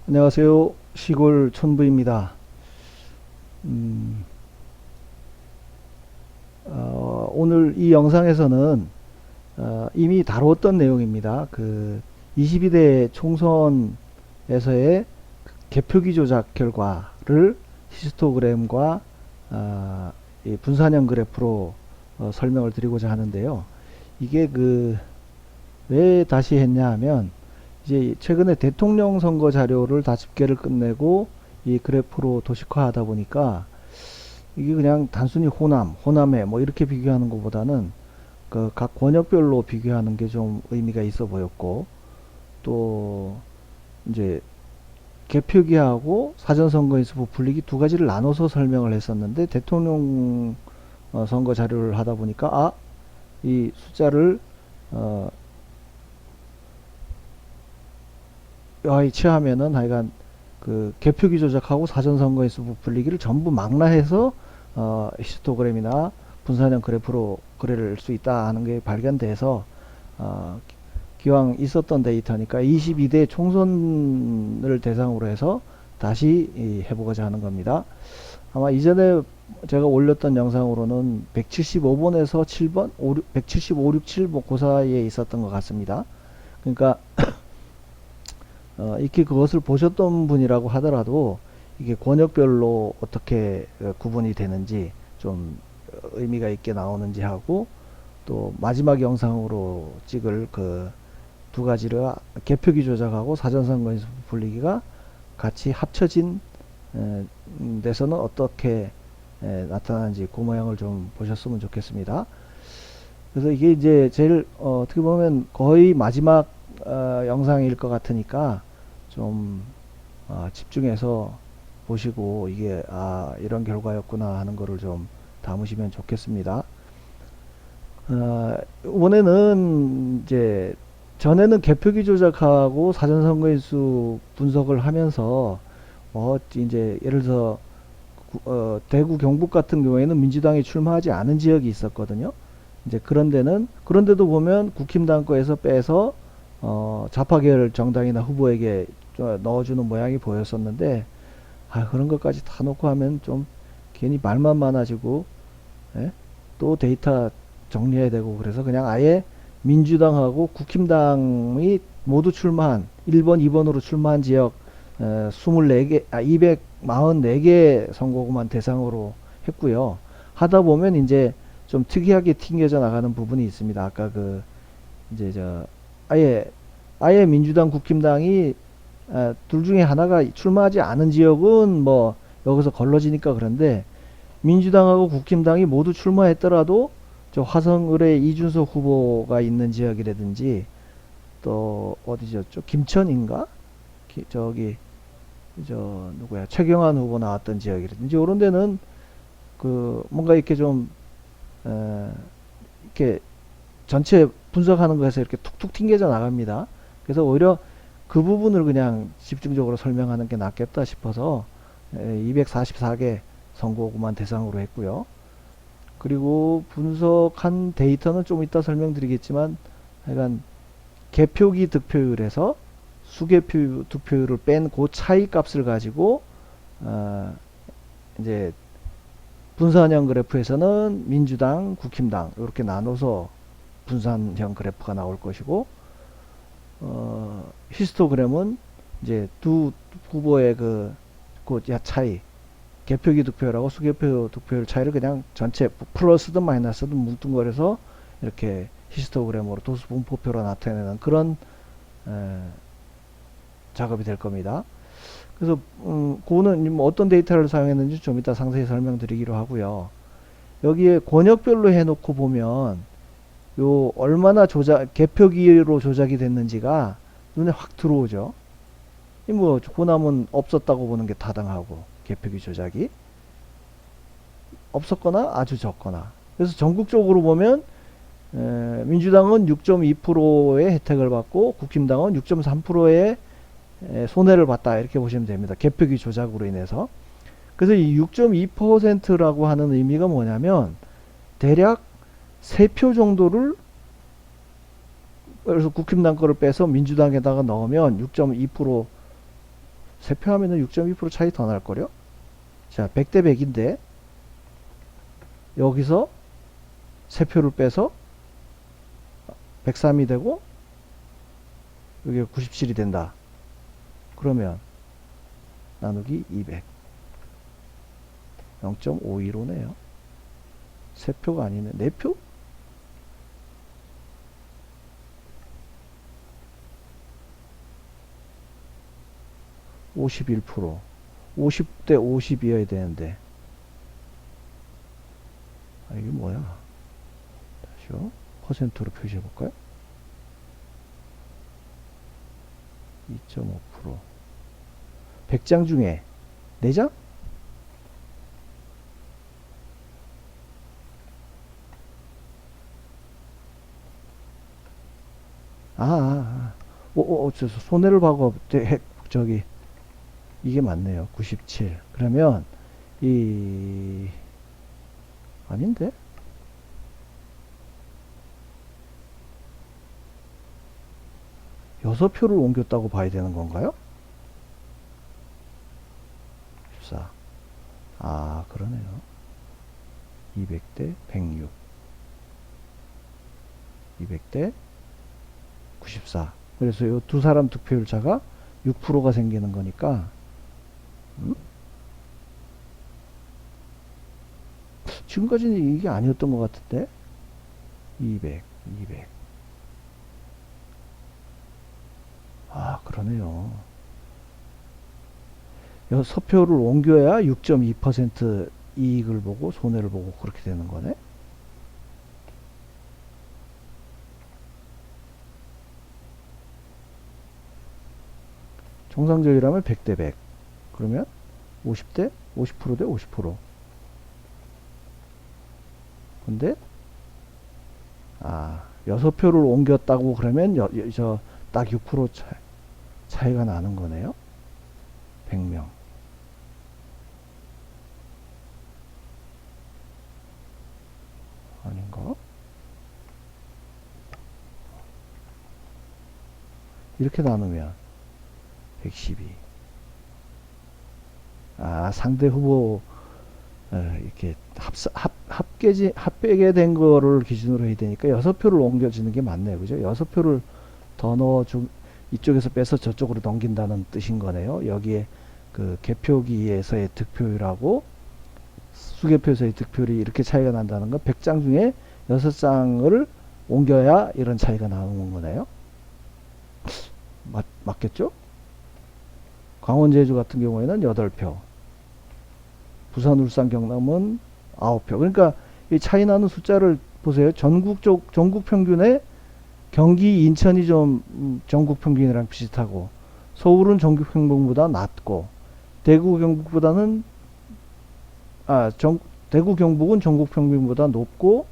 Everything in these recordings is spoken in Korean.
안녕하세요. 시골 촌부입니다. 음, 오늘 이 영상에서는 이미 다루었던 내용입니다. 그 22대 총선에서의 개표기 조작 결과를 히스토그램과 이 분산형 그래프로 설명을 드리고자 하는데요. 이게 왜 다시 했냐 하면 이제 최근에 대통령 선거 자료를 다 집계를 끝내고 이 그래프로 도식화하다 보니까 이게 그냥 단순히 호남해 뭐 이렇게 비교하는 것보다는 그 각 권역별로 비교하는 게 좀 의미가 있어 보였고, 또 이제 개표기하고 사전선거인수 부풀리기 두 가지를 나눠서 설명을 했었는데, 대통령 선거 자료를 하다 보니까 이 숫자를 어, 취하면은 하여간 그 개표기 조작하고 사전선거인수 부풀리기를 전부 망라해서 히스토그램이나 분산형 그래프로 그릴 수 있다 하는 게 발견돼서 어, 기왕 있었던 데이터니까 22대 총선을 대상으로 해서 다시 해보고자 하는 겁니다. 아마 이전에 제가 올렸던 영상으로는 175번에서 7번, 175, 6, 7, 그 사이에 있었던 것 같습니다. 그러니까 익히 그것을 보셨던 분이라고 하더라도 이게 권역별로 어떻게 구분이 되는지 좀 의미가 있게 나오는지 하고, 또 마지막 영상으로 찍을 그 두 가지를 개표기 조작하고 사전선거인수 분리기가 같이 합쳐진 데서는 어떻게 나타나는지 그 모양을 좀 보셨으면 좋겠습니다. 그래서 이게 이제 제일 어떻게 보면 거의 마지막 영상일 것 같으니까 좀 집중해서 보시고 이게 이런 결과였구나 하는 거를 좀 담으시면 좋겠습니다. 이번에는 이제 전에는 개표기 조작하고 사전선거인수 분석을 하면서 이제 예를 들어서 대구 경북 같은 경우에는 민주당이 출마하지 않은 지역이 있었거든요. 이제 그런데도 보면 국힘당 거에서 빼서 좌파 계열 정당이나 후보에게 넣어주는 모양이 보였었는데, 그런 것까지 다 놓고 하면 좀 괜히 말만 많아지고, 예? 또 데이터 정리해야 되고, 그래서 그냥 아예 민주당하고 국힘당이 모두 출마한 1번, 2번으로 출마한 지역 24개, 244개 선거구만 대상으로 했고요. 하다 보면 이제 좀 특이하게 튕겨져 나가는 부분이 있습니다. 아까 이제 아예 민주당 국힘당이 둘 중에 하나가 출마하지 않은 지역은 뭐 여기서 걸러지니까 그런데, 민주당하고 국힘당이 모두 출마했더라도 저 화성 의뢰 이준석 후보가 있는 지역이라든지, 또 어디죠? 김천인가? 저기 저 누구야? 최경환 후보 나왔던 지역이라든지 이런 데는 뭔가 이렇게 좀 이렇게 전체 분석하는 것에서 이렇게 툭툭 튕겨져 나갑니다. 그래서 오히려 그 부분을 그냥 집중적으로 설명하는 게 낫겠다 싶어서 244개 선거구만 대상으로 했고요. 그리고 분석한 데이터는 좀 이따 설명드리겠지만, 하여간 개표기 득표율에서 수개표 득표율을 뺀 그 차이 값을 가지고 이제 분산형 그래프에서는 민주당, 국힘당 이렇게 나눠서 분산형 그래프가 나올 것이고, 히스토그램은 이제 두 후보의 그 차이, 개표기 득표율하고 수개표 득표율 차이를 그냥 전체 플러스든 마이너스든 뭉뚱거려서 이렇게 히스토그램으로 도수 분포표로 나타내는 그런 작업이 될 겁니다. 그래서 그거는 뭐 어떤 데이터를 사용했는지 좀 이따 상세히 설명드리기로 하고요. 여기에 권역별로 해놓고 보면 요 얼마나 개표기로 조작이 됐는지가 눈에 확 들어오죠. 뭐 호남은 없었다고 보는 게 타당하고, 개표기 조작이 없었거나 아주 적거나. 그래서 전국적으로 보면 민주당은 6.2%의 혜택을 받고 국힘당은 6.3%의 손해를 봤다, 이렇게 보시면 됩니다. 개표기 조작으로 인해서. 그래서 이 6.2%라고 하는 의미가 뭐냐면 대략 3표 정도를, 그래서 국힘당 거를 빼서 민주당에다가 넣으면 6.2% 세표 하면은 6.2% 차이 더 날걸요? 자, 100대 100인데, 여기서 세표를 빼서 103이 되고, 여기 97이 된다. 그러면, 나누기 200. 0.515네요. 세표가 아니네. 4표? 51%. 50대 50이어야 되는데. 아, 이게 뭐야? 다시요. 퍼센트로 표시해 볼까요? 2.5%. 100장 중에 4장? 손해를 봐고, 저기, 이게 맞네요. 97. 그러면, 아닌데? 여섯 표를 옮겼다고 봐야 되는 건가요? 14. 그러네요. 200대 106. 200대 94. 그래서 이 두 사람 득표율 차가 6%가 생기는 거니까, 지금까지는 이게 아니었던 것 같은데? 200, 200. 그러네요. 서표를 옮겨야 6.2% 이익을 보고 손해를 보고 그렇게 되는 거네. 정상적이라면 100대 100. 그러면 50대 50%대 50%. 근데 여섯 표를 옮겼다고 그러면 딱 6% 차이가 나는 거네요. 100명. 아닌가? 이렇게 나누면 112. 상대 후보 이렇게 합계게 된 거를 기준으로 해야 되니까 6표를 옮겨주는 게 맞네요. 그죠? 6표를 더 이쪽에서 빼서 저쪽으로 넘긴다는 뜻인 거네요. 여기에 그 개표기에서의 득표율하고 수개표에서의 득표율이 이렇게 차이가 난다는 건 100장 중에 6장을 옮겨야 이런 차이가 나오는 거네요. 맞겠죠? 강원 제주 같은 경우에는 8표, 부산 울산 경남은 9표. 그러니까 이 차이 나는 숫자를 보세요. 전국 평균에 경기 인천이 좀 전국 평균이랑 비슷하고, 서울은 전국 평균보다 낮고, 대구 경북보다는 대구 경북은 전국 평균보다 높고,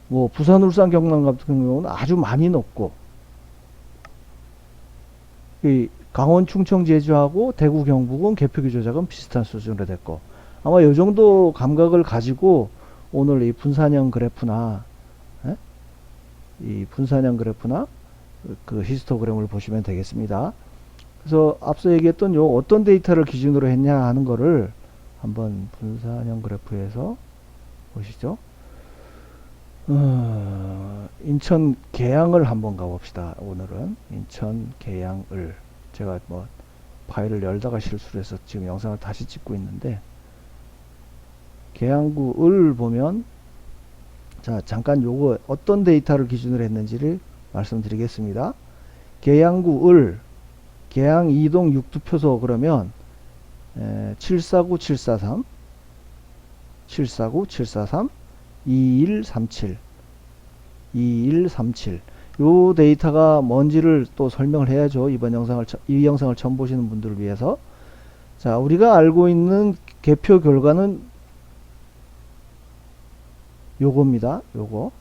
뭐 부산 울산 경남 같은 경우는 아주 많이 높고, 이 강원 충청 제주하고 대구 경북은 개표기 조작은 비슷한 수준으로 됐고, 아마 이 정도 감각을 가지고 오늘 이 분산형 그래프나 그 히스토그램을 보시면 되겠습니다. 그래서 앞서 얘기했던 요 어떤 데이터를 기준으로 했냐 하는 거를 한번 분산형 그래프에서 보시죠. 인천 계양을 한번 가봅시다. 오늘은 인천 계양을, 제가 뭐 파일을 열다가 실수를 해서 지금 영상을 다시 찍고 있는데, 계양구을 보면, 자, 잠깐 요거 어떤 데이터를 기준으로 했는지를 말씀드리겠습니다. 계양구을, 계양 이동 6투표소 그러면 749, 743, 749, 743, 2137, 2137. 요 데이터가 뭔지를 또 설명을 해야죠. 이 영상을 처음 보시는 분들을 위해서. 자, 우리가 알고 있는 개표 결과는 요겁니다. 요거.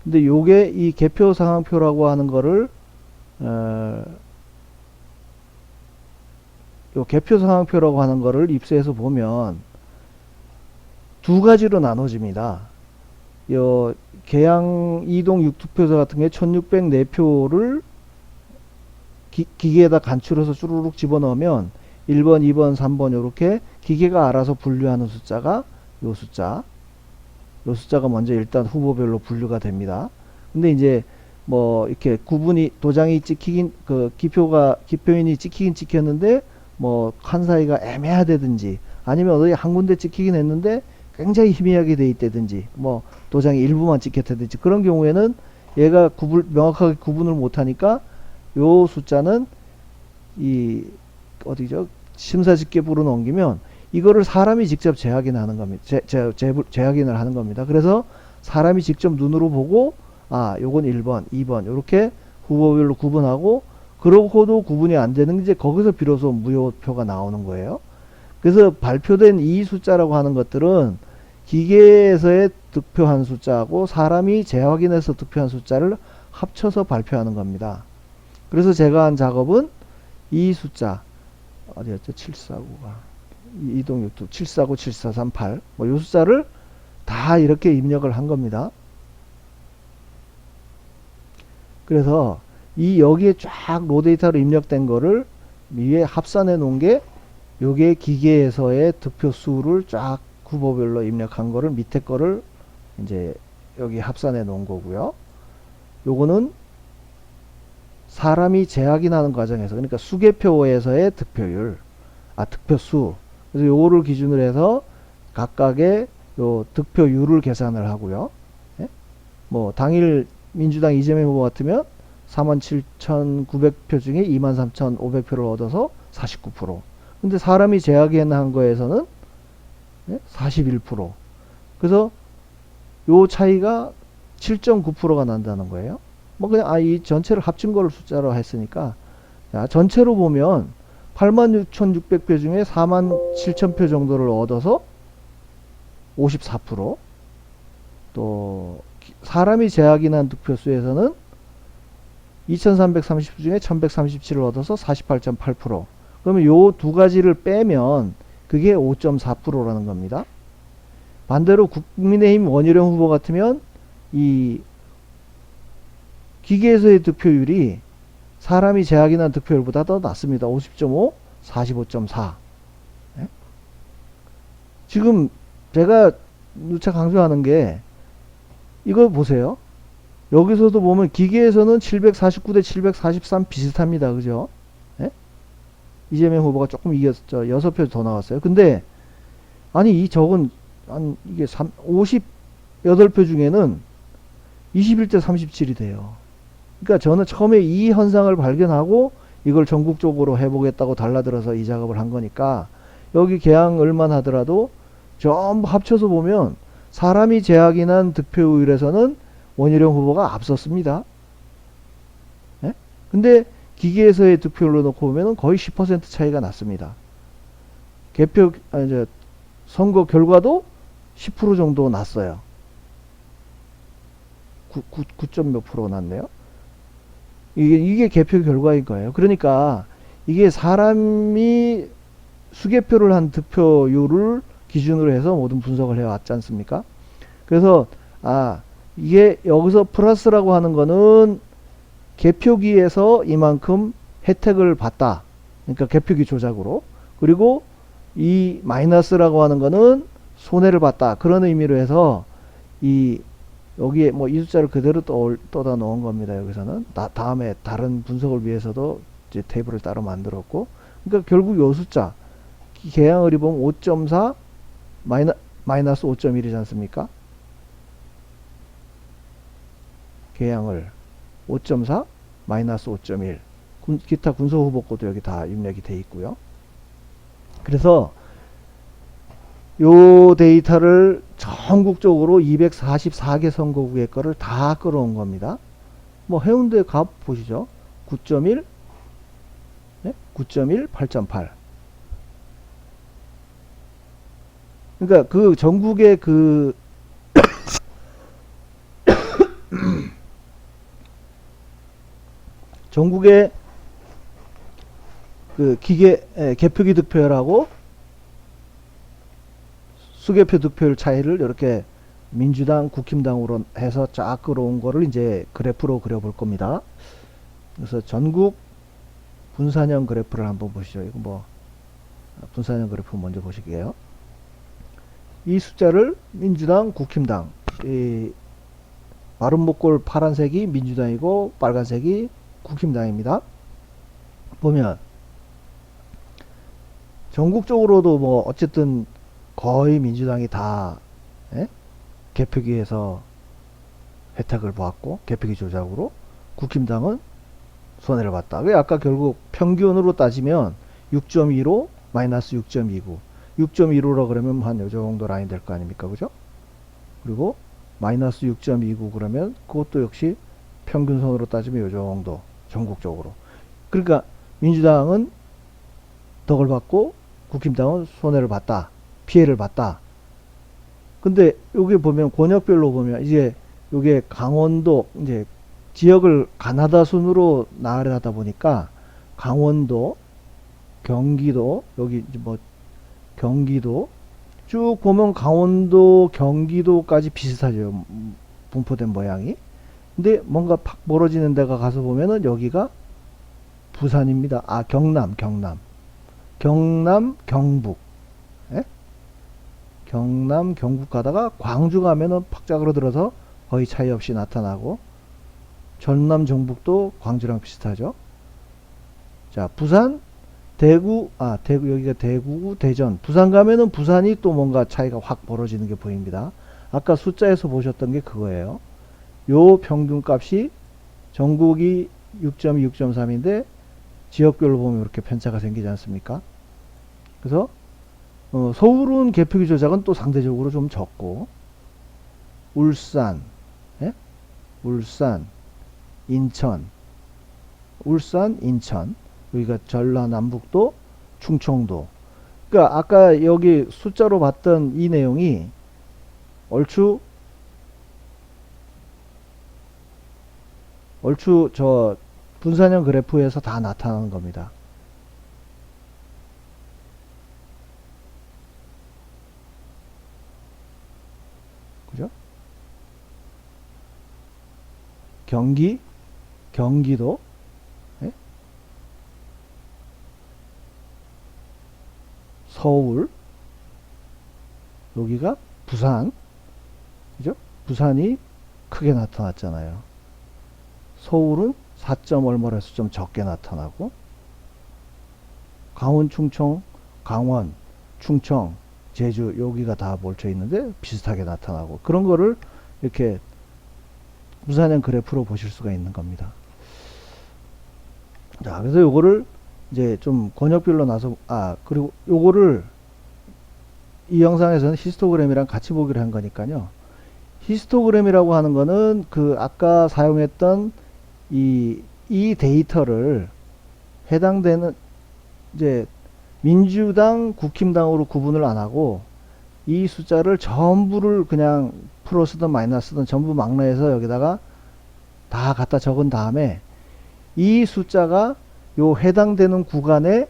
근데 요게 이 개표 상황표라고 하는 거를 요 개표 상황표라고 하는 거를 입수해서 보면 두 가지로 나눠집니다. 요 계양 이동 6투표소 같은 게 1604표를 기계에다 간추려서 쭈루룩 집어넣으면 1번, 2번, 3번 이렇게 기계가 알아서 분류하는 숫자가 요 숫자. 요 숫자가 먼저 일단 후보별로 분류가 됩니다. 근데 이제 뭐 이렇게 구분이 도장이 찍히긴 기표인이 찍히긴 찍혔는데 뭐 칸 사이가 애매하다든지 아니면 어디 한 군데 찍히긴 했는데 굉장히 희미하게 돼 있다든지 뭐 도장이 일부만 찍혔다든지 그런 경우에는 얘가 명확하게 구분을 못하니까 요 숫자는 이 어디죠? 심사집계부로 넘기면 이거를 사람이 직접 재확인하는 겁니다. 재확인을 하는 겁니다. 그래서 사람이 직접 눈으로 보고 아 요건 1번, 2번 이렇게 후보별로 구분하고 그러고도 구분이 안 되는 게 이제 거기서 비로소 무효표가 나오는 거예요. 그래서 발표된 이 숫자라고 하는 것들은 기계에서의 득표한 숫자하고 사람이 재확인해서 득표한 숫자를 합쳐서 발표하는 겁니다. 그래서 제가 한 작업은 이 숫자 어디였죠? 749가 이동육도 749, 7438 뭐 이 숫자를 다 이렇게 입력을 한 겁니다. 그래서 이 여기에 쫙 로데이터로 입력된 거를 위에 합산해 놓은 게 요게 기계에서의 득표 수를 쫙 후보별로 입력한 거를 밑에 거를 이제 여기 합산해 놓은 거고요. 요거는 사람이 재확인하는 과정에서 그러니까 수개표에서의 득표율, 득표수. 그래서 요거를 기준으로 해서 각각의 요 득표율을 계산을 하고요. 예? 뭐 당일 민주당 이재명 후보 같으면 47,900표 중에 23,500표를 얻어서 49%. 근데 사람이 재확인한 거에서는 41%. 그래서 요 차이가 7.9%가 난다는 거예요. 뭐 그냥 이 전체를 합친 거를 숫자로 했으니까 자, 전체로 보면 86,600표 중에 47,000표 정도를 얻어서 54%. 또 사람이 재확인한 득표수에서는 2,330표 중에 1,137을 얻어서 48.8%. 그러면 요 두 가지를 빼면 그게 5.4%라는 겁니다. 반대로 국민의힘 원희룡 후보 같으면 이 기계에서의 득표율이 사람이 재확인한 득표율보다 더 낮습니다. 50.5, 45.4. 예? 지금 제가 누차 강조하는 게 이거 보세요. 여기서도 보면 기계에서는 749 대 743 비슷합니다. 그죠? 예? 이재명 후보가 조금 이겼죠. 6표 더 나왔어요. 근데 아니 이 적은 이게 58표 중에는 21대 37이 돼요. 그러니까 저는 처음에 이 현상을 발견하고 이걸 전국적으로 해보겠다고 달라들어서 이 작업을 한 거니까 여기 개항을만 하더라도 전부 합쳐서 보면 사람이 재확인한 득표율에서는 원희룡 후보가 앞섰습니다. 예? 근데 기계에서의 득표율로 놓고 보면 거의 10% 차이가 났습니다. 선거 결과도 10% 정도 났어요. 9점 몇 프로 났네요. 이게 개표 결과인 거예요. 그러니까 이게 사람이 수개표를 한 득표율을 기준으로 해서 모든 분석을 해왔지 않습니까? 그래서 이게 여기서 플러스라고 하는 거는 개표기에서 이만큼 혜택을 봤다. 그러니까 개표기 조작으로. 그리고 이 마이너스라고 하는 거는 손해를 봤다. 그런 의미로 해서 여기에 뭐 이 숫자를 그대로 떠다 놓은 겁니다. 여기서는 다음에 다른 분석을 위해서도 이제 테이블을 따로 만들었고, 그러니까 결국 요 숫자 개항을이 보면 5.4 마이너스 5.1이지 않습니까? 개항을 5.4 마이너스 5.1 기타 군소 후보권도 여기 다 입력이 돼 있고요. 그래서 요 데이터를 전국적으로 244개 선거구의 거를 다 끌어온 겁니다. 뭐 해운대 값 보시죠. 9.1, 9.1, 8.8. 그러니까 그 전국의 전국의 개표기 득표율하고 수개표 득표율 차이를 이렇게 민주당, 국힘당으로 해서 쫙 끌어온 거를 이제 그래프로 그려볼 겁니다. 그래서 전국 분산형 그래프를 한번 보시죠. 이거 뭐 분산형 그래프 먼저 보실게요. 이 숫자를 민주당, 국힘당, 이 마른 목골 파란색이 민주당이고 빨간색이 국힘당입니다. 보면 전국적으로도 뭐 어쨌든 거의 민주당이 다 개표기에서 혜택을 보았고 개표기 조작으로 국힘당은 손해를 봤다. 그 아까 결국 평균으로 따지면 6.25 마이너스 6.29 6.15라 그러면 한 요 정도 라인 될 거 아닙니까? 그죠? 그리고 마이너스 6.29 그러면 그것도 역시 평균선으로 따지면 요 정도 전국적으로. 그러니까 민주당은 덕을 받고 국힘당은 손해를 봤다. 피해를 봤다. 근데 여기 보면 권역별로 보면 이제 요게 강원도 이제 지역을 가나다 순으로 나열하다 보니까 강원도, 경기도, 여기 뭐 경기도 쭉 보면 강원도, 경기도까지 비슷하죠. 분포된 모양이. 근데 뭔가 팍 멀어지는 데가 가서 보면은 여기가 부산입니다. 아, 경남, 경북. 예? 경남, 경북 가다가 광주 가면은 팍짝으로 들어서 거의 차이 없이 나타나고 전남, 전북도 광주랑 비슷하죠. 자, 부산, 대구, 대구, 여기가 대구, 대전. 부산 가면은 부산이 또 뭔가 차이가 확 벌어지는 게 보입니다. 아까 숫자에서 보셨던 게 그거예요. 요 평균값이 전국이 6.2, 6.3인데 지역별로 보면 이렇게 편차가 생기지 않습니까? 그래서 서울은 개표기 조작은 또 상대적으로 좀 적고 울산, 예? 울산, 인천, 여기가 전라남북도, 충청도. 그러니까 아까 여기 숫자로 봤던 이 내용이 얼추 저 분산형 그래프에서 다 나타나는 겁니다. 그죠? 경기도, 예? 서울, 여기가 부산, 그죠? 부산이 크게 나타났잖아요. 서울은 4점 얼마라서 좀 적게 나타나고, 강원, 충청, 제주, 여기가 다 몰쳐 있는데 비슷하게 나타나고, 그런 거를 이렇게 분산형 그래프로 보실 수가 있는 겁니다. 자, 그래서 요거를 이제 좀 권역별로 나서, 그리고 요거를 이 영상에서는 히스토그램이랑 같이 보기로 한 거니까요. 히스토그램이라고 하는 거는 그 아까 사용했던 이 데이터를 해당되는 이제 민주당, 국힘당으로 구분을 안 하고 이 숫자를 전부를 그냥 플러스든 마이너스든 전부 막내해서 여기다가 다 갖다 적은 다음에 이 숫자가 요 해당되는 구간에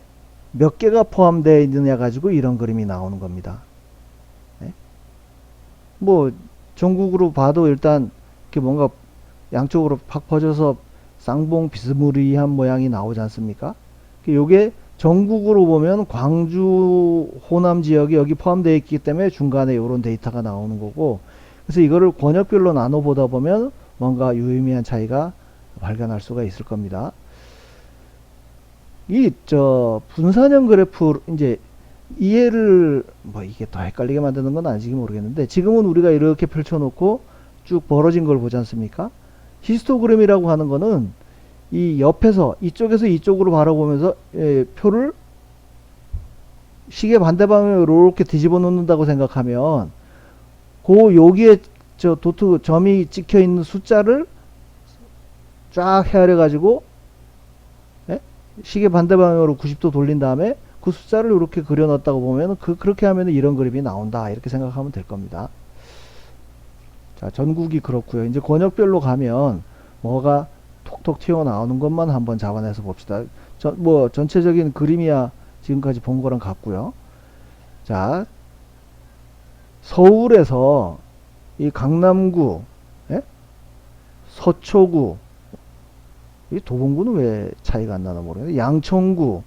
몇 개가 포함되어 있느냐 가지고 이런 그림이 나오는 겁니다. 네? 뭐 전국으로 봐도 일단 이렇게 뭔가 양쪽으로 팍 퍼져서 쌍봉 비스무리한 모양이 나오지 않습니까? 요게 전국으로 보면 광주, 호남 지역이 여기 포함되어 있기 때문에 중간에 이런 데이터가 나오는 거고, 그래서 이거를 권역별로 나눠 보다 보면 뭔가 유의미한 차이가 발견할 수가 있을 겁니다. 분산형 그래프 이제 이해를 뭐 이게 더 헷갈리게 만드는 건 아닌지 모르겠는데, 지금은 우리가 이렇게 펼쳐놓고 쭉 벌어진 걸 보지 않습니까? 히스토그램이라고 하는 거는 이 옆에서 이쪽에서 이쪽으로 바라보면서 표를 시계 반대 방향으로 이렇게 뒤집어 놓는다고 생각하면 여기에 저 도트 점이 찍혀 있는 숫자를 쫙 헤아려 가지고 시계 반대 방향으로 90도 돌린 다음에 그 숫자를 이렇게 그려 놨다고 보면 그렇게 하면 이런 그림이 나온다, 이렇게 생각하면 될 겁니다. 자, 전국이 그렇고요. 이제 권역별로 가면 뭐가 톡톡 튀어나오는 것만 한번 잡아내서 봅시다. 뭐 전체적인 그림이야 지금까지 본 거랑 같고요. 자, 서울에서 이 강남구, 서초구, 이 도봉구는 왜 차이가 안 나나 모르겠는데 양천구,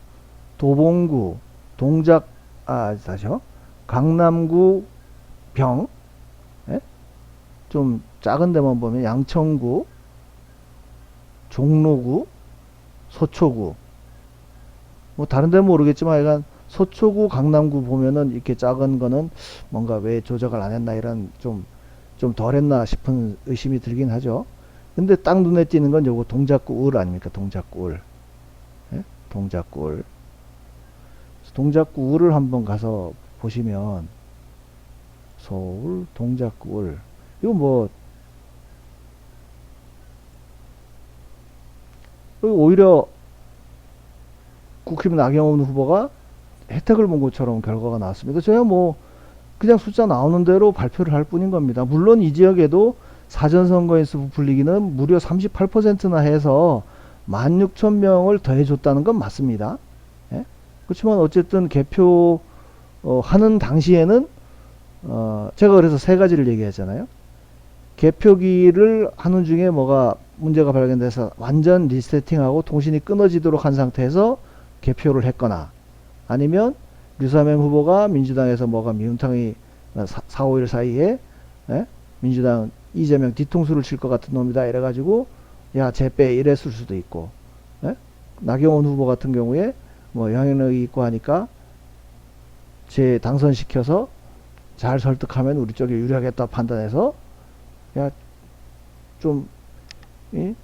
도봉구, 동작 다시요. 강남구 병, 예? 좀 작은 데만 보면 양천구, 종로구, 서초구. 뭐 다른 데는 모르겠지만 약간 서초구, 강남구 보면은 이렇게 작은 거는 뭔가 왜 조작을 안 했나 이런 좀 덜 했나 싶은 의심이 들긴 하죠. 근데 딱 눈에 띄는 건 요거 동작구 을 아닙니까? 동작구 을. 예? 동작구 을. 동작구 을을 한번 가서 보시면 서울 동작구 을. 이거 뭐 오히려 국힘 나경원 후보가 혜택을 본 것처럼 결과가 나왔습니다. 저야 뭐 그냥 숫자 나오는 대로 발표를 할 뿐인 겁니다. 물론 이 지역에도 사전선거인수 부풀리기는 무려 38%나 해서 16,000명을 더해줬다는 건 맞습니다. 예? 그렇지만 어쨌든 개표 하는 당시에는 제가 그래서 세 가지를 얘기했잖아요. 개표기를 하는 중에 뭐가 문제가 발견돼서 완전 리세팅하고 통신이 끊어지도록 한 상태에서 개표를 했거나 아니면 류사명 후보가 민주당에서 뭐가 미운탕이 4, 5일 사이에 예? 민주당 이재명 뒤통수를 칠 것 같은 놈이다 이래가지고 야 쟤 빼 이랬을 수도 있고 예? 나경원 후보 같은 경우에 뭐 영향력이 있고 하니까 쟤 당선시켜서 잘 설득하면 우리 쪽에 유리하겠다 판단해서 야 좀 이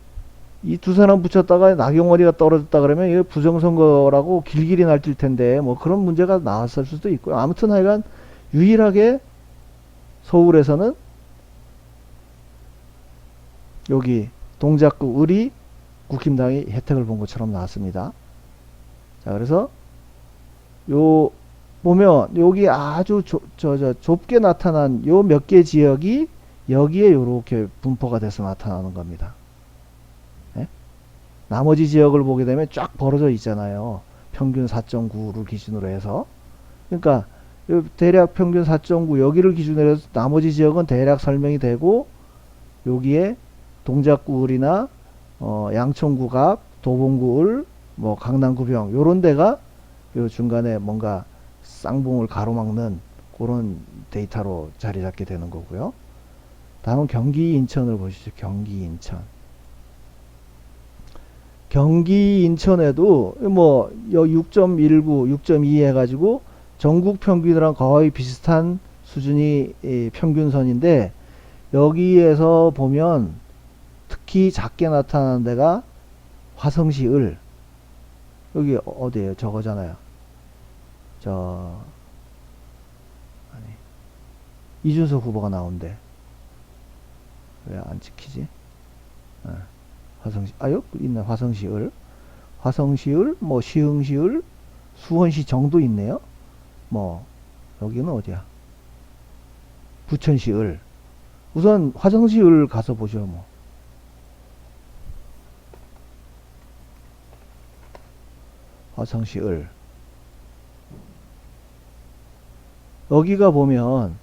두 사람 붙였다가 나경원이가 떨어졌다 그러면 이거 부정선거라고 길길이 날뛸 텐데 뭐 그런 문제가 나왔을 수도 있고요. 아무튼 하여간 유일하게 서울에서는 여기 동작구 을이 국힘당이 혜택을 본 것처럼 나왔습니다. 자, 그래서 요 보면 여기 아주 좁게 나타난 요 몇 개 지역이 여기에 요렇게 분포가 돼서 나타나는 겁니다. 예? 나머지 지역을 보게 되면 쫙 벌어져 있잖아요. 평균 4.9를 기준으로 해서. 그러니까 대략 평균 4.9 여기를 기준으로 해서 나머지 지역은 대략 설명이 되고 여기에 동작구을이나 양천구갑, 도봉구을, 뭐 강남구병 요런 데가 요 중간에 뭔가 쌍봉을 가로막는 그런 데이터로 자리 잡게 되는 거고요. 다음은 경기 인천을 보시죠. 경기 인천. 경기 인천에도 뭐 6.19, 6.2 해가지고 전국 평균이랑 거의 비슷한 수준이 평균선인데 여기에서 보면 특히 작게 나타나는 데가 화성시 을 여기 어디에요? 저거잖아요. 아니 이준석 후보가 나온대. 왜 안 찍히지? 화성시 여기 있네. 화성시 을 화성시 을 뭐 시흥시 을 수원시 정도 있네요. 뭐 여기는 어디야? 부천시 을 우선 화성시 을 가서 보죠. 뭐 화성시 을 여기가 보면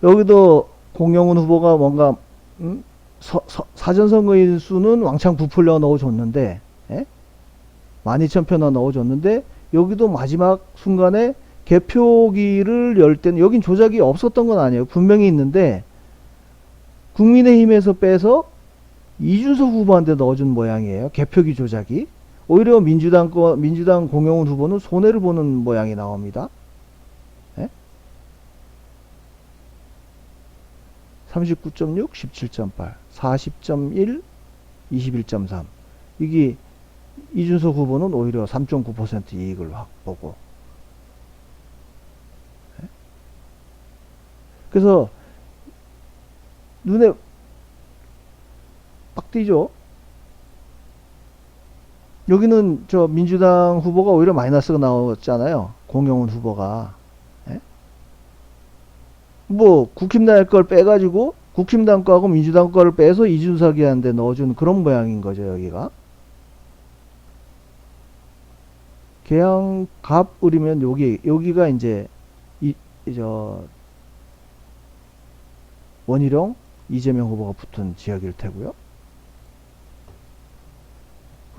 여기도 공영훈 후보가 뭔가 사전선거인 수는 왕창 부풀려 넣어줬는데 12,000표나 넣어줬는데 여기도 마지막 순간에 개표기를 열 때는 여긴 조작이 없었던 건 아니에요. 분명히 있는데 국민의힘에서 빼서 이준석 후보한테 넣어준 모양이에요. 개표기 조작이. 오히려 민주당 공영훈 후보는 손해를 보는 모양이 나옵니다. 39.6, 17.8, 40.1, 21.3. 이게 이준석 후보는 오히려 3.9% 이익을 확보고. 그래서 눈에 빡 띄죠. 여기는 저 민주당 후보가 오히려 마이너스가 나왔잖아요. 공영훈 후보가. 뭐 국힘당 걸 빼가지고 국힘당 거하고 민주당 거를 빼서 이준석이한테 넣어준 그런 모양인 거죠. 여기가 계양 갑을이면 여기가 이제 원희룡 이재명 후보가 붙은 지역일 테고요.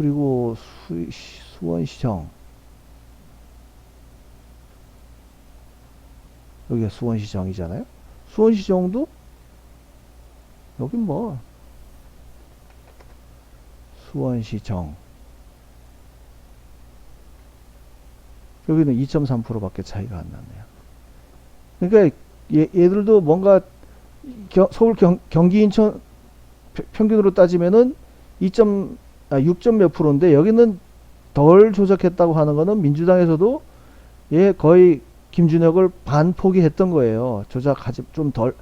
그리고 수원시청. 여기가 수원시청이잖아요. 수원시청도 여긴 뭐 수원시청 여기는 2.3%밖에 차이가 안 나네요. 그러니까 얘들도 뭔가 서울 경기 인천 평균으로 따지면은 6점 몇 프로인데 여기는 덜 조작했다고 하는 거는 민주당에서도 얘 거의 김준혁을 반포기했던 거예요. 조작하지 좀 덜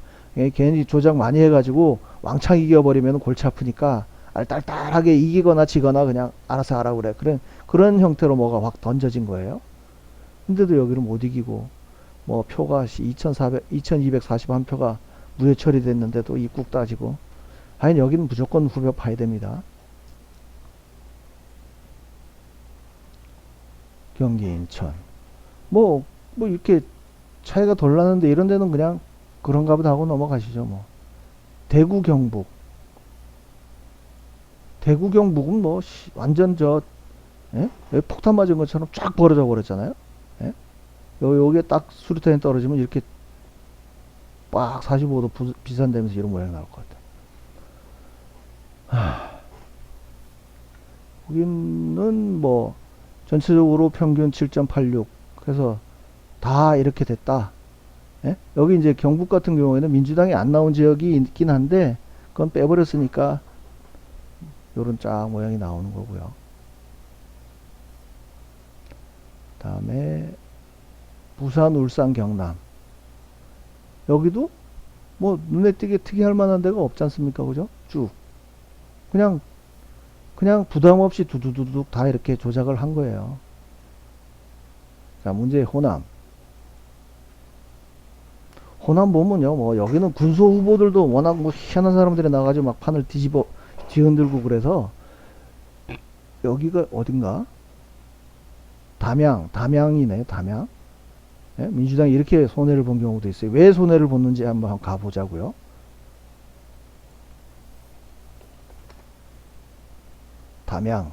괜히 조작 많이 해가지고 왕창 이겨버리면 골치 아프니까 알딸딸하게 이기거나 지거나 그냥 알아서 하라고 그래. 그런 형태로 뭐가 확 던져진 거예요. 근데도 여기를 못 이기고 뭐 표가 2241표가 무효 처리됐는데도 입국 따지고 아니 여기는 무조건 후벼 파야 됩니다. 경기 인천 뭐 이렇게 차이가 덜 나는데 이런 데는 그냥 그런가 보다 하고 넘어가시죠. 뭐 대구 경북은 뭐 완전 예? 폭탄 맞은 것처럼 쫙 벌어져 버렸잖아요. 예? 여기에 딱 수류탄이 떨어지면 이렇게 빡 45도 비산되면서 이런 모양이 나올 것 같아. 여기는 뭐 전체적으로 평균 7.86 그래서 다 이렇게 됐다. 예? 여기 이제 경북 같은 경우에는 민주당이 안 나온 지역이 있긴 한데 그건 빼버렸으니까 요런 쫙 모양이 나오는 거고요. 다음에 부산, 울산, 경남 여기도 뭐 눈에 띄게 특이할 만한 데가 없지 않습니까? 그죠? 쭉 그냥 부담 없이 두두두둑 다 이렇게 조작을 한 거예요. 자, 문제 호남 보면요, 뭐, 여기는 군소 후보들도 워낙 뭐 희한한 사람들이 나가지고 막 판을 뒤흔들고 그래서, 여기가 어딘가? 담양이네요, 담양. 예? 민주당이 이렇게 손해를 본 경우도 있어요. 왜 손해를 봤는지 한번 가보자고요. 담양.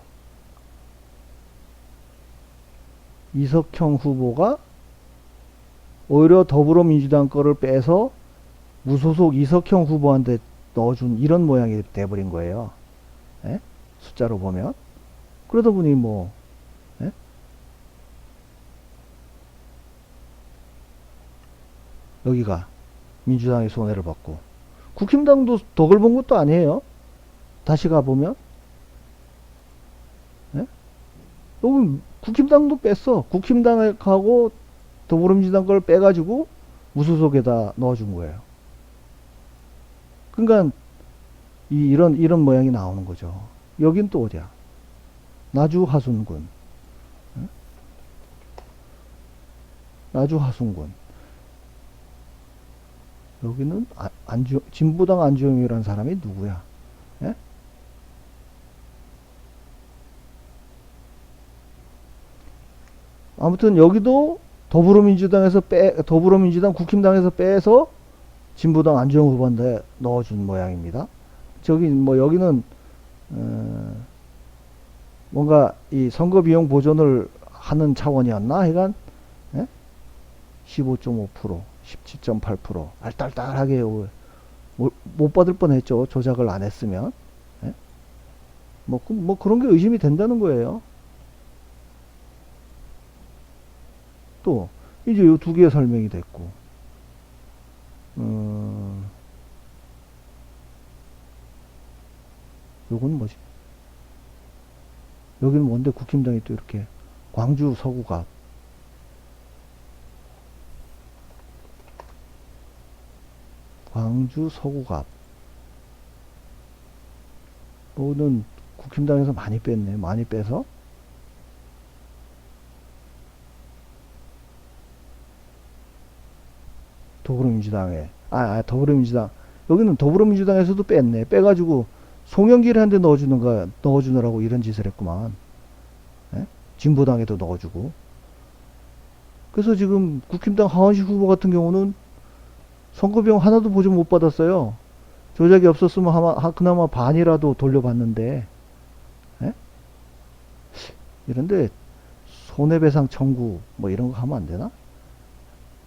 이석형 후보가 오히려 더불어민주당 거를 빼서 무소속 이석형 후보한테 넣어준 이런 모양이 돼버린 거예요. 예? 숫자로 보면. 그러다 보니 뭐 예? 여기가 민주당의 손해를 받고 국힘당도 덕을 본 것도 아니에요. 다시 가보면 예? 여기 국힘당도 뺐어. 국힘당하고 더불어민주당 걸 빼가지고 무소속에다 넣어준 거예요. 그러니까 이런 모양이 나오는 거죠. 여긴 또 어디야? 나주 하순군. 나주 하순군. 여기는 진보당 안주영이라는 사람이 누구야? 예? 아무튼 여기도 더불어민주당 국힘당에서 빼서 진보당 안주영 후보한테 넣어준 모양입니다. 여기는 뭔가 이 선거 비용 보존을 하는 차원이었나? 하여간 15.5%, 17.8% 알딸딸하게 못 받을 뻔했죠. 조작을 안 했으면. 예? 뭐 그런 게 의심이 된다는 거예요. 또 이제 이 두 개 설명이 됐고 요건 뭐지? 여기는 뭔데 국힘당이 또 이렇게 광주 서구갑 요거는 국힘당에서 많이 뺐네. 많이 빼서 더불어민주당 여기는 더불어민주당에서도 뺐네. 빼가지고 송영길한테 넣어주느라고 이런 짓을 했구만. 예? 진보당에도 넣어주고. 그래서 지금 국힘당 하원식 후보 같은 경우는 선거비용 하나도 보증 못 받았어요. 조작이 없었으면 그나마 반이라도 돌려받는데. 예? 이런데 손해배상 청구 뭐 이런 거 하면 안 되나?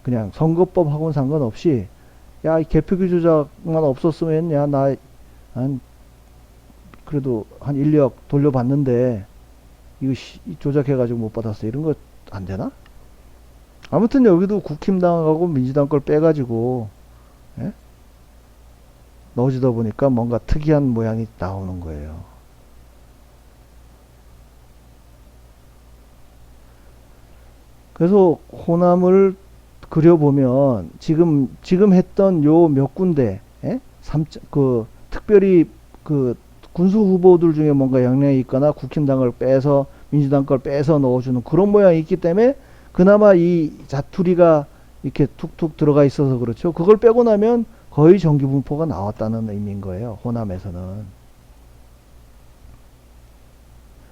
그냥 선거법하고는 상관없이 야, 이 개표기 조작만 없었으면 야, 나 한 그래도 한 1, 2억 돌려받는데 이거 조작해가지고 못 받았어. 이런 거 안 되나? 아무튼 여기도 국힘당하고 민주당 걸 빼가지고 예? 넣어주다 보니까 뭔가 특이한 모양이 나오는 거예요. 그래서 호남을 그려보면 지금 했던 요 몇 군데 예? 특별히 그 군수 후보들 중에 뭔가 영향이 있거나 국힘당을 빼서 민주당 걸 빼서 넣어주는 그런 모양이 있기 때문에 그나마 이 자투리가 이렇게 툭툭 들어가 있어서 그렇죠. 그걸 빼고 나면 거의 정기 분포가 나왔다는 의미인 거예요. 호남에서는.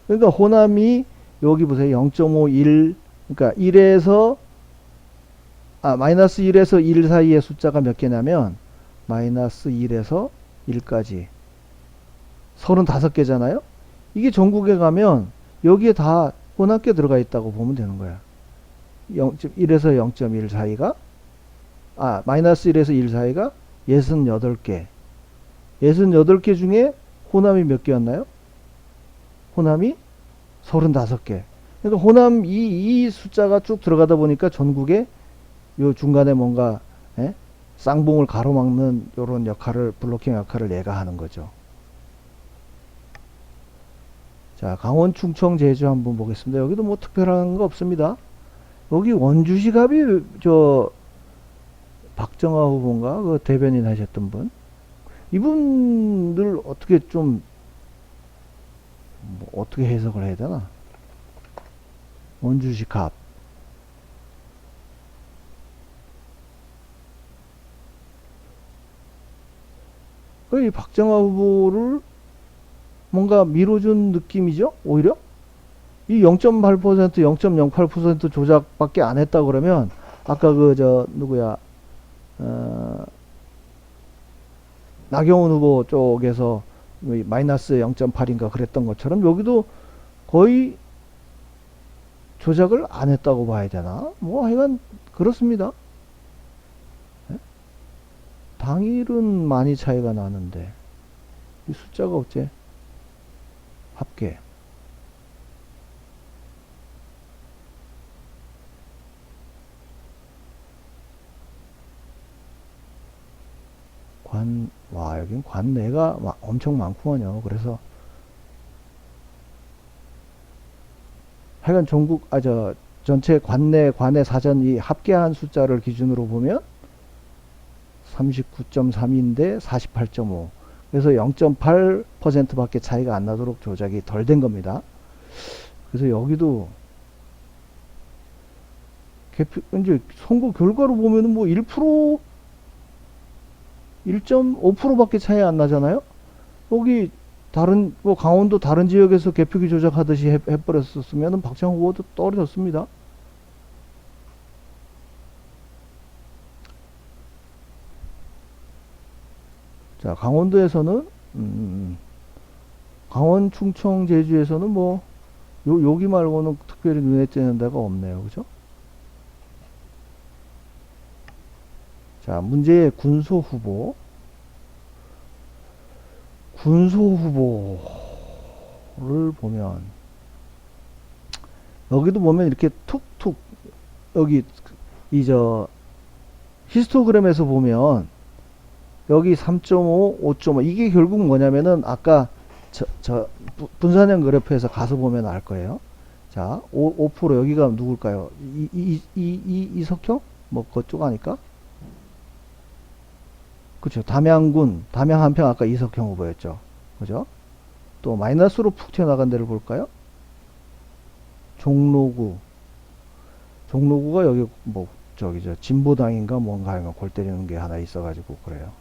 그러니까 호남이 여기 보세요. 0.51 그러니까 1에서 마이너스 1에서 1 사이의 숫자가 몇 개냐면 마이너스 1에서 1까지 35개잖아요. 이게 전국에 가면 여기에 다 호남께 들어가 있다고 보면 되는 거야. 1에서 0.1 사이가 마이너스 1에서 1 사이가 68개. 68개 중에 호남이 몇 개였나요? 호남이 35개. 그러니까 호남 이 숫자가 쭉 들어가다 보니까 전국에 요 중간에 뭔가 쌍봉을 가로막는 요런 역할을 블로킹 역할을 얘가 하는 거죠. 자, 강원, 충청, 제주 한번 보겠습니다. 여기도 뭐 특별한 거 없습니다. 여기 원주시갑이 박정아 후보인가 그 대변인 하셨던 분 이분들 어떻게 좀 어떻게 해석을 해야 되나? 원주시갑 이 박정아 후보를 뭔가 밀어준 느낌이죠. 오히려 이 0.8%, 0.08% 조작밖에 안 했다 그러면 아까 누구야 나경원 후보 쪽에서 마이너스 0.8인가 그랬던 것처럼 여기도 거의 조작을 안 했다고 봐야 되나? 뭐 하여간 그렇습니다. 당일은 많이 차이가 나는데 이 숫자가 어째 합계 여긴 관내가 엄청 많구먼요. 그래서 하여간 전체 관내 사전 이 합계한 숫자를 기준으로 보면 39.3인데 48.5. 그래서 0.8% 밖에 차이가 안 나도록 조작이 덜 된 겁니다. 그래서 여기도 이제 선거 결과로 보면은 뭐 1%, 1.5% 밖에 차이 안 나잖아요? 여기 강원도 다른 지역에서 개표기 조작하듯이 해버렸었으면 박찬호 후보도 떨어졌습니다. 자, 강원도에서는, 강원, 충청, 제주에서는 뭐, 여기 말고는 특별히 눈에 띄는 데가 없네요. 그죠? 자, 문제의 군소 후보. 군소 후보를 보면, 여기도 보면 이렇게 툭툭, 여기, 히스토그램에서 보면, 여기 3.5, 5.5 이게 결국 뭐냐면은 아까 분산형 그래프에서 가서 보면 알 거예요. 자, 5% 여기가 누굴까요? 이석형? 뭐 그쪽 아닐까? 그렇죠. 담양 한평 아까 이석형 후보였죠. 그죠? 또 마이너스로 푹 튀어나간 데를 볼까요? 종로구가 여기 뭐 진보당인가 뭔가 골 때리는 게 하나 있어가지고 그래요.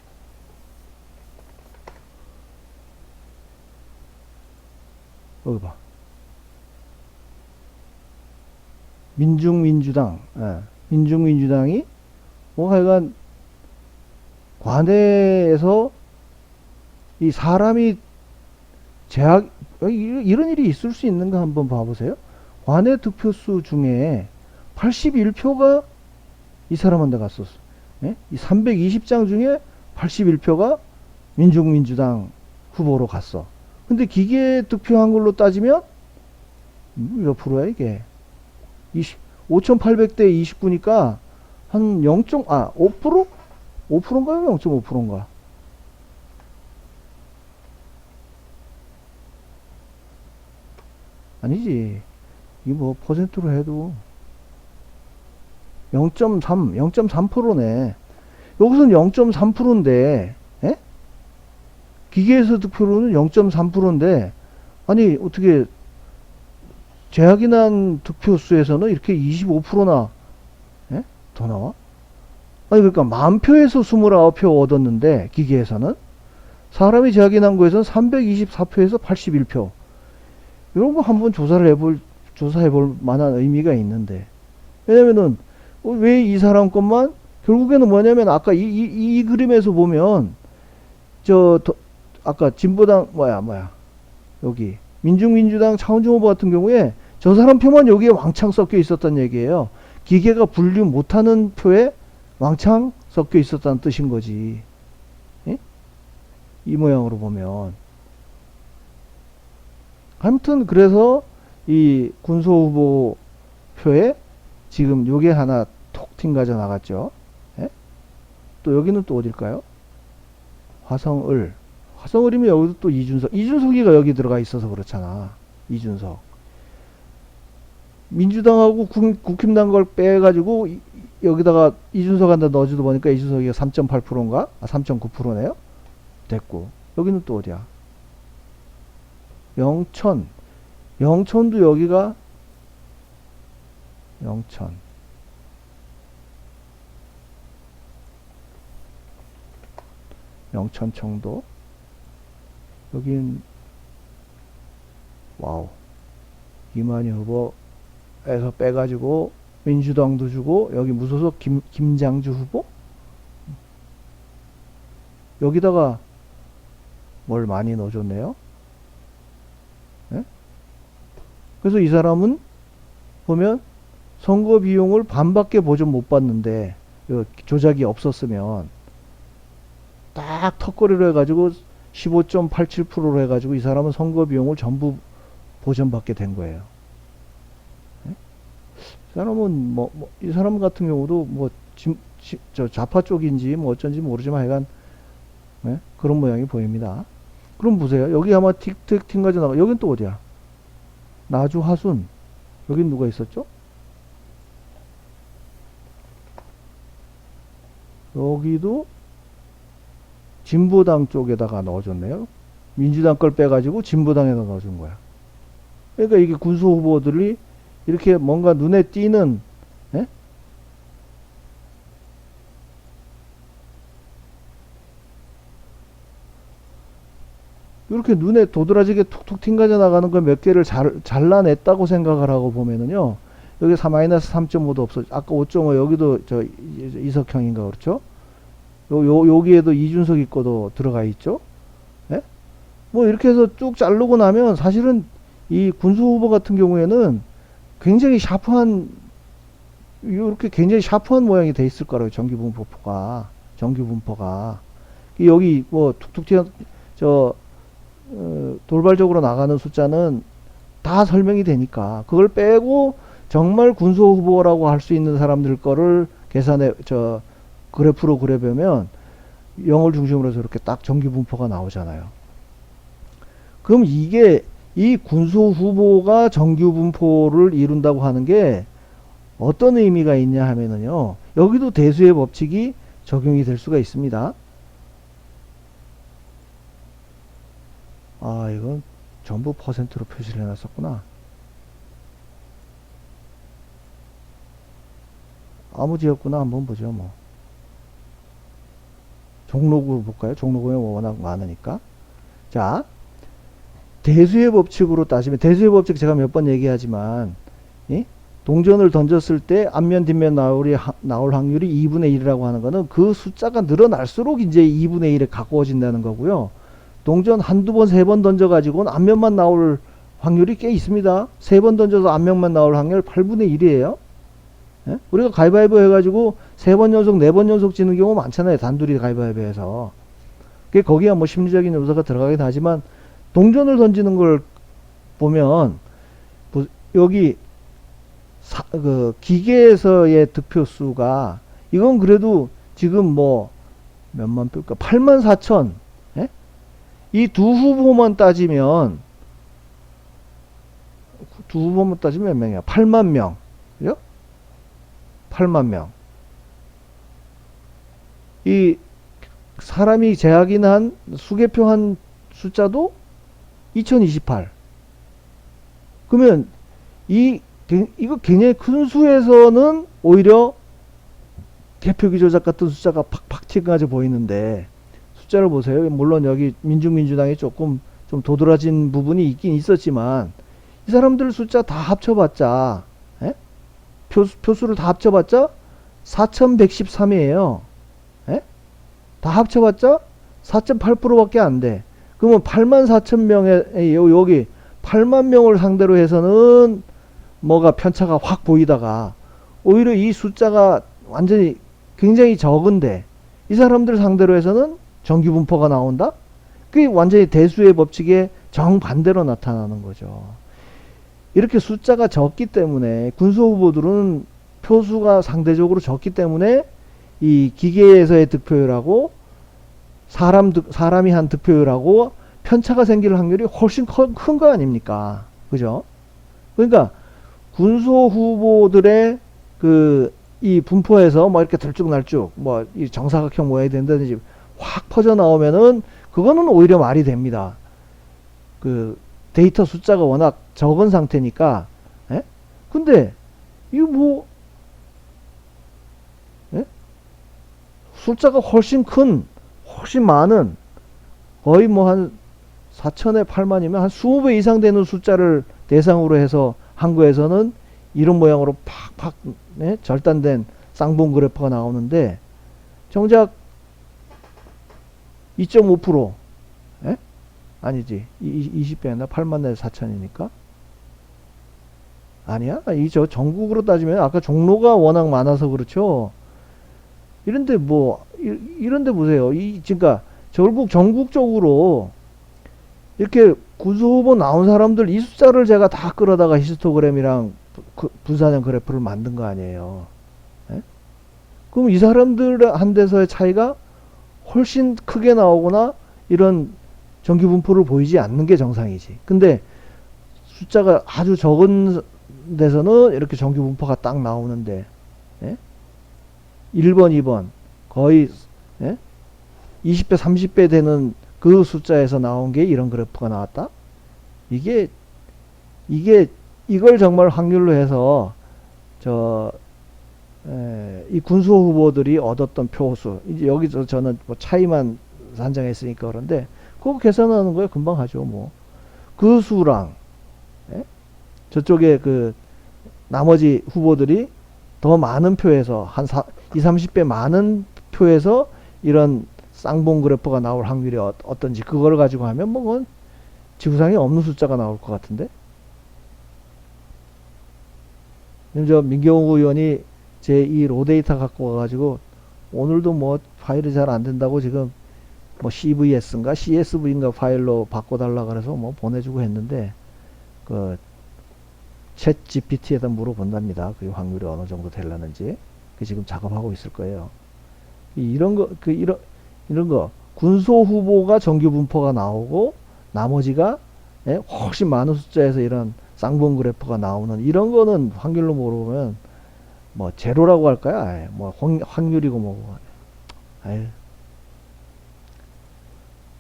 여기 봐. 민중민주당이 뭐 하여간 관내에서 이 사람이 이런 일이 있을 수 있는가 한번 봐보세요. 관내 득표수 중에 81표가 이 사람한테 갔었어. 예? 이 320장 중에 81표가 민중민주당 후보로 갔어. 근데 기계 득표한 걸로 따지면 몇 프로야 이게? 5,800대 29니까 한 5%? 5%인가요? 0.5%인가? 아니지. 이게 뭐 퍼센트로 해도 0.3%네. 여기서는 0.3%인데, 예? 기계에서 득표로는 0.3%인데, 아니, 어떻게, 재확인한 득표수에서는 이렇게 25%나, 예? 더 나와? 아니, 그러니까 만 표에서 29표 얻었는데, 기계에서는. 사람이 재확인한 거에서는 324표에서 81표. 이런 거 한번 조사해볼 만한 의미가 있는데. 왜냐면은, 왜 이 사람 것만, 결국에는 뭐냐면, 아까 이 그림에서 보면, 아까 진보당, 여기, 민중민주당 차은중 후보 같은 경우에, 저 사람 표만 여기에 왕창 섞여 있었단 얘기예요. 기계가 분류 못하는 표에 왕창 섞여 있었다는 뜻인 거지. 예? 이 모양으로 보면. 아무튼, 그래서, 이 군소 후보 표에, 지금 요게 하나 톡 튕겨져 나갔죠. 예? 또 여기는 또 어딜까요? 화성을. 화성을이면 여기도 또 이준석. 이준석이가 여기 들어가 있어서 그렇잖아. 이준석. 민주당하고 국힘당 걸 빼가지고 여기다가 이준석 한다 넣어주도 보니까 이준석이가 3.8%인가? 3.9%네요? 됐고. 여기는 또 어디야? 영천. 영천도 여기가 영천. 영천청도. 여긴, 와우. 이만희 후보에서 빼가지고, 민주당도 주고, 여기 무소속 김장주 후보? 여기다가 뭘 많이 넣어줬네요. 네? 그래서 이 사람은 보면, 선거 비용을 반밖에 보전 못 받는데 조작이 없었으면 딱 턱걸이로 해가지고 15.87%로 해가지고 이 사람은 선거 비용을 전부 보전받게 된 거예요. 네? 이 사람은 이 사람 같은 경우도 좌파 쪽인지 어쩐지 모르지만 하여간 네? 그런 모양이 보입니다. 그럼 보세요. 여기 아마 틱틱 튕가져 나가. 여긴 또 어디야? 나주 하순. 여긴 누가 있었죠? 여기도 진보당 쪽에다가 넣어줬네요. 민주당 걸 빼가지고 진보당에다 넣어준 거야. 그러니까 이게 군소 후보들이 이렇게 뭔가 눈에 띄는, 예? 이렇게 눈에 도드라지게 툭툭 튕겨져 나가는 거 몇 개를 잘라냈다고 생각을 하고 보면은요. 여기 3-3.5도 없어. 아까 5.5 여기도 이석형인가 그렇죠? 여기에도 이준석이 거도 들어가 있죠? 예? 뭐 이렇게 해서 쭉 자르고 나면 사실은 이 군수 후보 같은 경우에는 굉장히 샤프한, 이렇게 굉장히 샤프한 모양이 돼 있을 거라고, 정규분포가. 여기 뭐 툭툭 튀어, 돌발적으로 나가는 숫자는 다 설명이 되니까, 그걸 빼고 정말 군소 후보라고 할 수 있는 사람들 거를 계산해, 그래프로 그려보면 0을 중심으로 해서 이렇게 딱 정규 분포가 나오잖아요. 그럼 이게 이 군소 후보가 정규 분포를 이룬다고 하는 게 어떤 의미가 있냐 하면은요. 여기도 대수의 법칙이 적용이 될 수가 있습니다. 아, 이건 전부 퍼센트로 표시를 해놨었구나. 아무 지역구나 한번 보죠, 뭐. 종로구 볼까요? 종로구에 워낙 많으니까. 자, 대수의 법칙으로 따지면, 대수의 법칙 제가 몇 번 얘기하지만, 동전을 던졌을 때 앞면 뒷면 나올 확률이 2분의 1이라고 하는 거는 그 숫자가 늘어날수록 이제 2분의 1에 가까워진다는 거고요. 동전 한두 번, 세 번 던져가지고는 앞면만 나올 확률이 꽤 있습니다. 3번 던져서 한 명만 나올 확률 8분의 1이에요. 예? 우리가 가위바위보 해가지고 3번 연속, 4번 연속 지는 경우 많잖아요. 단둘이 가위바위보 해서. 거기야 뭐 심리적인 요소가 들어가긴 하지만, 동전을 던지는 걸 보면, 여기, 그, 기계에서의 득표수가, 이건 그래도 지금 뭐, 몇만 표일까? 8만 4천. 예? 이 두 후보만 따지면, 몇 명이야? 8만 명. 그죠? 8만 명. 이 사람이 재확인한 수개표한 숫자도 2028. 그러면 이거 굉장히 큰 수에서는 오히려 개표기 조작 같은 숫자가 팍팍 튀어가져 보이는데, 숫자를 보세요. 물론 여기 민중민주당이 조금 좀 도드라진 부분이 있긴 있었지만, 이 사람들 숫자 다 합쳐봤자, 예? 표수를 다 합쳐봤자 4113이에요. 예? 다 합쳐봤자 4.8%밖에 안 돼. 그러면 8만 4천 명에, 여기 8만 명을 상대로 해서는 뭐가 편차가 확 보이다가, 오히려 이 숫자가 완전히 굉장히 적은데, 이 사람들 상대로 해서는 정규분포가 나온다? 그게 완전히 대수의 법칙에 정반대로 나타나는 거죠. 이렇게 숫자가 적기 때문에, 군수 후보들은 표수가 상대적으로 적기 때문에 이 기계에서의 득표율하고 사람이 한 득표율하고 편차가 생길 확률이 훨씬 큰 거 아닙니까? 그죠? 그러니까 군수 후보들의 이 분포에서 뭐 이렇게 들쭉날쭉 뭐 이 정사각형 모양이 된다든지 확 퍼져 나오면은, 그거는 오히려 말이 됩니다. 데이터 숫자가 워낙 적은 상태니까. 예? 근데 이거 뭐, 예? 숫자가 훨씬 많은, 거의 뭐 한 4천에 8만이면 한 20배 이상 되는 숫자를 대상으로 해서 한 거에서는 이런 모양으로 팍팍, 예? 절단된 쌍봉 그래프가 나오는데, 정작 2.5%, 예? 아니지, 20배나 8만 내 4천이니까 아니야. 저 전국으로 따지면 아까 종로가 워낙 많아서 그렇죠. 이런데 이런데 보세요. 그러니까 결국 전국적으로 이렇게 구수 후보 나온 사람들 이 숫자를 제가 다 끌어다가 히스토그램이랑 분사형 그래프를 만든 거 아니에요. 예? 그럼 이 사람들 한 데서의 차이가 훨씬 크게 나오거나 이런 정규 분포를 보이지 않는 게 정상이지. 근데 숫자가 아주 적은 데서는 이렇게 정규 분포가 딱 나오는데, 예? 1번, 2번 거의, 예? 20배, 30배 되는 그 숫자에서 나온 게 이런 그래프가 나왔다? 이걸 정말 확률로 해서 이 군수 후보들이 얻었던 표수, 이제 여기서 저는 뭐 차이만 산정했으니까 그런데, 그거 계산하는 거에 금방 하죠. 뭐 그 수랑, 예? 저쪽에 나머지 후보들이 더 많은 표에서 한 20, 30배 많은 표에서 이런 쌍봉 그래프가 나올 확률이 어떤지, 그걸 가지고 하면 뭐 그건 지구상에 없는 숫자가 나올 것 같은데. 저 민경욱 의원이 제 이 로데이터 갖고 와가지고 오늘도 뭐 파일이 잘 안 된다고 지금 뭐 CVS인가 CSV인가 파일로 바꿔달라 그래서 뭐 보내주고 했는데, 챗 GPT에다 물어본답니다. 그 확률이 어느 정도 되려는지. 지금 작업하고 있을 거예요. 이런 거 군소 후보가 정규 분포가 나오고 나머지가, 예? 훨씬 많은 숫자에서 이런 쌍봉 그래프가 나오는 이런 거는 확률로 모르면 뭐 제로라고 할까요? 아예 뭐 확률이고 뭐고. 아유.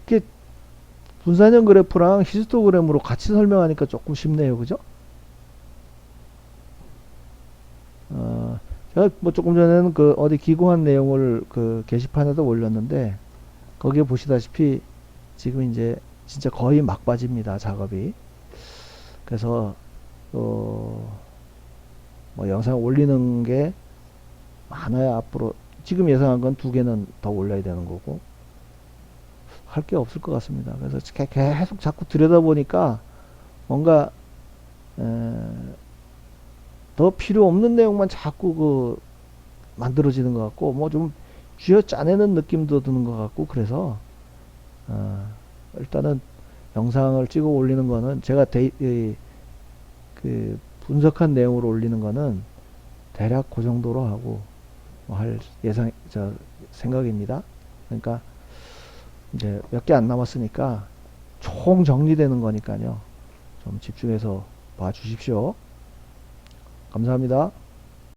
이게 분산형 그래프랑 히스토그램으로 같이 설명하니까 조금 쉽네요. 그죠? 제가 뭐 조금 전에는 어디 기고한 내용을 게시판에도 올렸는데, 거기에 보시다시피 지금 이제 진짜 거의 막바지입니다. 작업이. 그래서 뭐 영상 올리는 게 많아야 앞으로, 지금 예상한 건 2개는 더 올려야 되는 거고, 할 게 없을 것 같습니다. 그래서 계속 자꾸 들여다보니까 뭔가 에, 더 필요 없는 내용만 자꾸 만들어지는 것 같고 뭐 좀 쥐어 짜내는 느낌도 드는 것 같고 그래서 어, 일단은 영상을 찍어 올리는 거는 제가 그 분석한 내용으로 올리는 거는 대략 그 정도로 하고 뭐할 생각입니다. 그러니까 이제 몇 개 안 남았으니까 총 정리되는 거니까요. 좀 집중해서 봐 주십시오. 감사합니다.